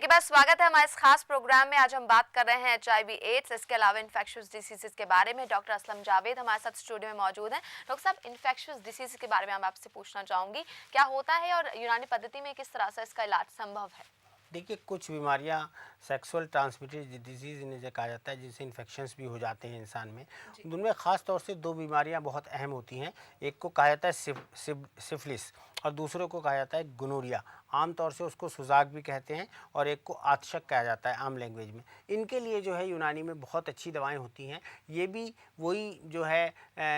एक बार स्वागत है हमारे इस खास प्रोग्राम में। आज हम बात कर रहे हैं HIV एड्स, इसके अलावा इन्फेक्शियस डिसीजेस के बारे में। डॉक्टर असलम जावेद हमारे साथ स्टूडियो में मौजूद हैं। डॉक्टर साहब, इन्फेक्शियस डिसीज के बारे में मैं आपसे पूछना चाहूंगी, क्या होता है और यूनानी पद्धति में किस तरह से इसका इलाज संभव है? देखिए, कुछ बीमारियां सेक्सुअल ट्रांसमिटेड डिजीज़ इन्हें कहा जाता है, जिनसे इन्फेक्शंस भी हो जाते हैं इंसान में। उनमें ख़ास तौर से दो बीमारियां बहुत अहम होती हैं। एक को कहा जाता है सिफिलिस और दूसरे को कहा जाता है गोनोरिया। आम तौर से उसको सुजाक भी कहते हैं और एक को आतशक कहा जाता है आम लैंग्वेज में। इनके लिए जो है यूनानी में बहुत अच्छी दवाएं होती हैं। ये भी वही जो है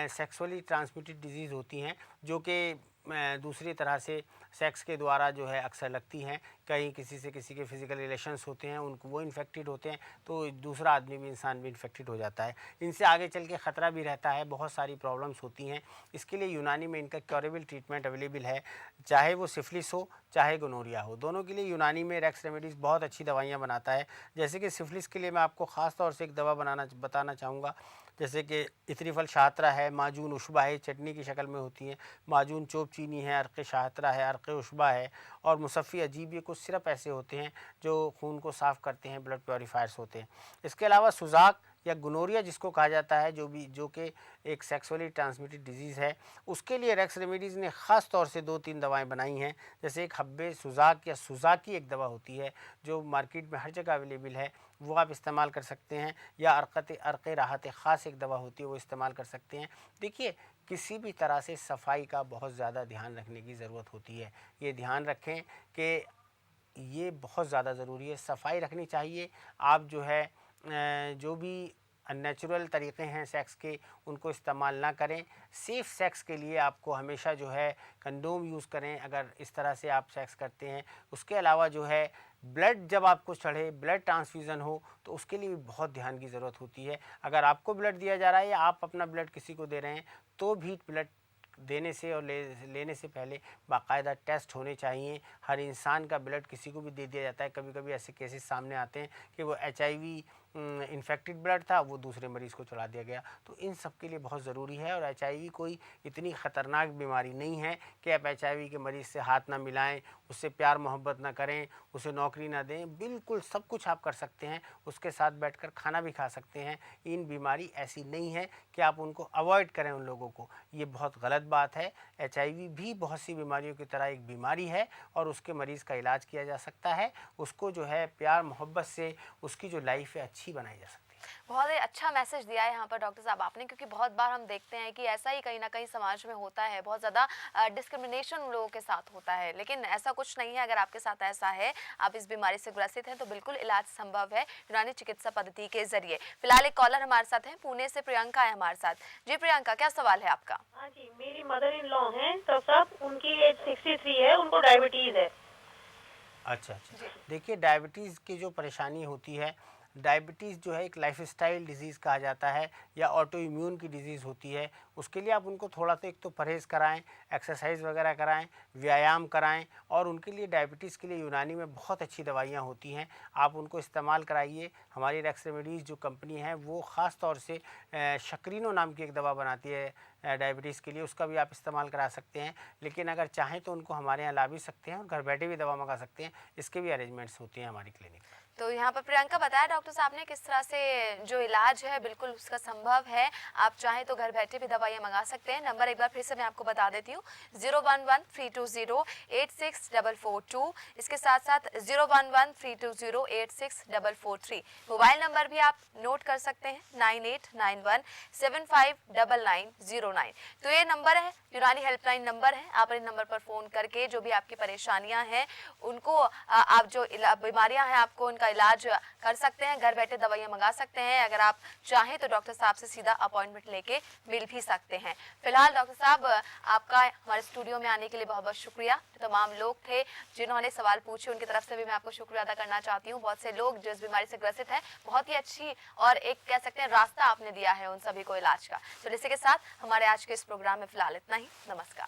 सेक्सुअली ट्रांसमिटेड डिजीज़ होती हैं, जो कि दूसरी तरह से सेक्स के द्वारा जो है अक्सर लगती हैं। कहीं किसी से किसी के फिजिकल रिलेशंस होते हैं, उनको वो इन्फेक्टेड होते हैं तो दूसरा आदमी भी, इंसान भी इन्फेक्टेड हो जाता है। इनसे आगे चल के ख़तरा भी रहता है, बहुत सारी प्रॉब्लम्स होती हैं। इसके लिए यूनानी में इनका क्योरेबल ट्रीटमेंट अवेलेबल है, चाहे वो सिफिलिस हो चाहे गोनोरिया हो। दोनों के लिए यूनानी में रेक्स रेमेडीज़ बहुत अच्छी दवाइयाँ बनाता है। जैसे कि सिफिलिस के लिए मैं आपको ख़ास तौर से एक दवा बताना चाहूँगा, जैसे कि इतरीफल शाहतरा है, माजून उशबा है, चटनी की शक्ल में होती है। माजून चोप चीनी है, अर्क़ शाहतरा है, अर्क़ उशबा है और मुसफ़ी अजीब, ये कुछ सिरप ऐसे होते हैं जो खून को साफ़ करते हैं, ब्लड प्योरीफायर्स होते हैं। इसके अलावा सुजाक या गोनोरिया जिसको कहा जाता है, जो कि एक सेक्सुअली ट्रांसमिटेड डिजीज़ है, उसके लिए रेक्स रेमेडीज़ ने ख़ास तौर से 2-3 दवाएं बनाई हैं। जैसे एक हब्बे सुजाक या सुजाक की एक दवा होती है जो मार्केट में हर जगह अवेलेबल है, वो आप इस्तेमाल कर सकते हैं। या अर्क़ राहत ख़ास एक दवा होती है, वो इस्तेमाल कर सकते हैं। देखिए, किसी भी तरह से सफाई का बहुत ज़्यादा ध्यान रखने की ज़रूरत होती है। ये ध्यान रखें कि ये बहुत ज़्यादा ज़रूरी है, सफाई रखनी चाहिए। आप जो है जो भी अननेचुरल तरीक़े हैं सेक्स के, उनको इस्तेमाल ना करें। सेफ़ सेक्स के लिए आपको हमेशा जो है कंडोम यूज़ करें अगर इस तरह से आप सेक्स करते हैं। उसके अलावा जो है ब्लड जब आपको चढ़े, ब्लड ट्रांसफ्यूज़न हो, तो उसके लिए भी बहुत ध्यान की ज़रूरत होती है। अगर आपको ब्लड दिया जा रहा है या आप अपना ब्लड किसी को दे रहे हैं, तो भी ब्लड देने से और लेने से पहले बाकायदा टेस्ट होने चाहिए। हर इंसान का ब्लड किसी को भी दे दिया जाता है। कभी कभी ऐसे केसेस सामने आते हैं कि वो HIV इन्फेक्टेड ब्लड था, वो दूसरे मरीज़ को चढ़ा दिया गया। तो इन सब के लिए बहुत ज़रूरी है। और HIV कोई इतनी ख़तरनाक बीमारी नहीं है कि आप HIV के मरीज़ से हाथ ना मिलाएं, उससे प्यार मोहब्बत ना करें, उसे नौकरी ना दें। बिल्कुल सब कुछ आप कर सकते हैं, उसके साथ बैठकर खाना भी खा सकते हैं। इन बीमारी ऐसी नहीं है कि आप उनको अवॉइड करें उन लोगों को, ये बहुत गलत बात है। HIV भी बहुत सी बीमारियों की तरह एक बीमारी है और उसके मरीज़ का इलाज किया जा सकता है। उसको जो है प्यार मोहब्बत से उसकी जो लाइफ है अच्छी बनाई जा सकती है। बहुत ही अच्छा मैसेज दिया है यहाँ पर डॉक्टर साहब आपने, क्योंकि बहुत बार हम देखते हैं कि ऐसा ही कहीं ना कहीं समाज में होता है, बहुत ज़्यादा डिस्क्रिमिनेशन लोगों के साथ होता है। लेकिन ऐसा कुछ नहीं है। अगर आपके साथ ऐसा है, आप इस बीमारी से ग्रसित हैं, तो बिल्कुल इलाज संभव है यूनानी चिकित्सा पद्धति के जरिए। फिलहाल एक कॉलर हमारे साथ है, पुणे से प्रियंका है हमारे साथ। जी प्रियंका, क्या सवाल है आपका? हाँ जी, मेरी मदर इन लॉ हैं तो साहब, उनकी एज 63 है, उनको डायबिटीज़ है। अच्छा। देखिए, डायबिटीज़ की जो परेशानी होती है, डायबिटीज़ जो है एक लाइफस्टाइल डिजीज़ कहा जाता है या ऑटो इम्यून की डिजीज़ होती है। उसके लिए आप उनको थोड़ा सा एक तो परहेज़ कराएं, एक्सरसाइज वगैरह कराएं, व्यायाम कराएं। और उनके लिए डायबिटीज़ के लिए यूनानी में बहुत अच्छी दवाइयाँ होती हैं, आप उनको इस्तेमाल कराइए। हमारी रेक्स रेमेडीज़ जो कंपनी है वो ख़ास तौर से शक्रीनो नाम की एक दवा बनाती है डायबिटीज़ के लिए, उसका भी आप इस्तेमाल करा सकते हैं। लेकिन अगर चाहें तो उनको हमारे यहाँ ला भी सकते हैं और घर बैठे भी दवा मंगा सकते हैं। इसके भी अरेंजमेंट्स होते हैं हमारी क्लिनिक में। तो यहाँ पर प्रियंका बताया डॉक्टर साहब ने किस तरह से जो इलाज है बिल्कुल उसका संभव है। आप चाहें तो घर बैठे भी दवाइयाँ मंगा सकते हैं। नंबर एक बार फिर से मैं आपको बता देती हूँ, 011-320-86442। इसके साथ साथ 011-320-86443। मोबाइल नंबर भी आप नोट कर सकते हैं, 9891759909। तो ये नंबर है, यूनानी हेल्पलाइन नंबर है। आप इन नंबर पर फ़ोन करके जो भी आपकी परेशानियाँ हैं उनको, आप जो बीमारियाँ हैं आपको उनका इलाज कर सकते हैं, घर बैठे दवाइयाँ मंगा सकते हैं। अगर आप चाहें तो डॉक्टर साहब से सीधा अपॉइंटमेंट लेके मिल भी सकते हैं। फिलहाल डॉक्टर साहब, आपका हमारे स्टूडियो में आने के लिए बहुत बहुत शुक्रिया। जो तमाम लोग थे जिन्होंने सवाल पूछे, उनकी तरफ से भी मैं आपको शुक्रिया अदा करना चाहती हूँ। बहुत से लोग जो इस बीमारी से ग्रसित हैं, बहुत ही अच्छी और एक कह सकते हैं रास्ता आपने दिया है उन सभी को इलाज का। तो इसी के साथ हमारे आज के इस प्रोग्राम में फिलहाल इतना ही। नमस्कार।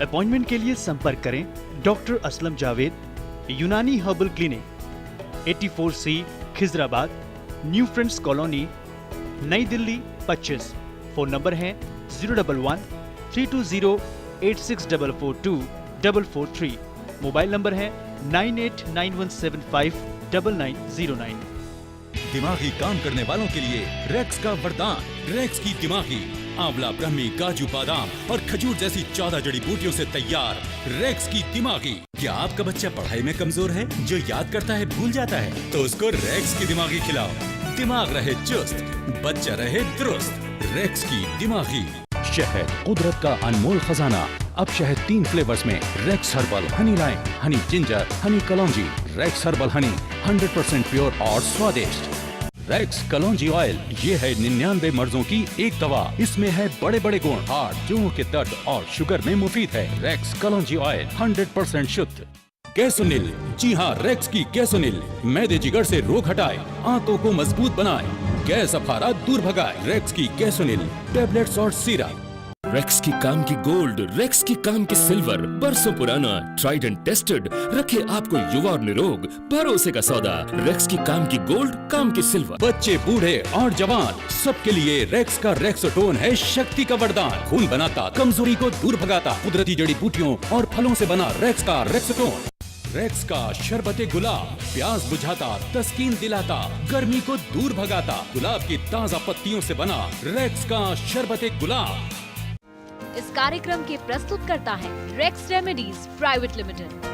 अपॉइंटमेंट के लिए संपर्क करें डॉक्टर असलम जावेद, यूनानी herbal clinic, 84C Khizrabad, new friends colony, नई दिल्ली 25। फोन नंबर है 011-320-86442-443। मोबाइल नंबर है 9891759909। दिमागी काम करने वालों के लिए रेक्स का वरदान, रेक्स की दिमागी आंवला, ब्रह्मी, काजू, बादाम और खजूर जैसी 14 जड़ी बूटियों से तैयार रेक्स की दिमागी। क्या आपका बच्चा पढ़ाई में कमजोर है, जो याद करता है भूल जाता है? तो उसको रेक्स की दिमागी खिलाओ, दिमाग रहे चुस्त, बच्चा रहे दुरुस्त। रेक्स की दिमागी। शहद, कुदरत का अनमोल खजाना। अब शहद 3 फ्लेवर्स में, Rex herbal, honey lime, honey ginger, honey kalonji. Rex herbal honey 100% pure और स्वादिष्ट। रेक्स कलौंजी ऑयल, ये है 99 मर्जों की एक दवा। इसमें है बड़े बड़े गुण, हार्ट, जोड़ों के दर्द और शुगर में मुफीद है। रेक्स कलौंजी ऑयल 100% शुद्ध। कैसोनिल, जी हाँ, रेक्स की कैसोनिल मैदे जिगर से रोग हटाए, आंतों को मजबूत बनाए, गैस अफारा दूर भगाए। रेक्स की कैसोनिल टैबलेट्स और सिरप। रेक्स की काम की गोल्ड, रेक्स की काम की सिल्वर, बरसों पुराना, ट्राइड एंड टेस्टेड, रखे आपको युवा और निरोग, भरोसे का सौदा। रेक्स की काम की गोल्ड, काम की सिल्वर। बच्चे, बूढ़े और जवान, सबके लिए रेक्स का रेक्सोटोन है शक्ति का वरदान। खून बनाता, कमजोरी को दूर भगाता, कुदरती जड़ी बूटियों और फलों से बना रेक्स का रेक्सोटोन। रेक्स का शरबते गुलाब, प्यास बुझाता, तस्कीन दिलाता, गर्मी को दूर भगाता, गुलाब की ताजा पत्तियों से बना रेक्स का शरबते गुलाब। इस कार्यक्रम के प्रस्तुतकर्ता हैं रेक्स रेमेडीज प्राइवेट लिमिटेड।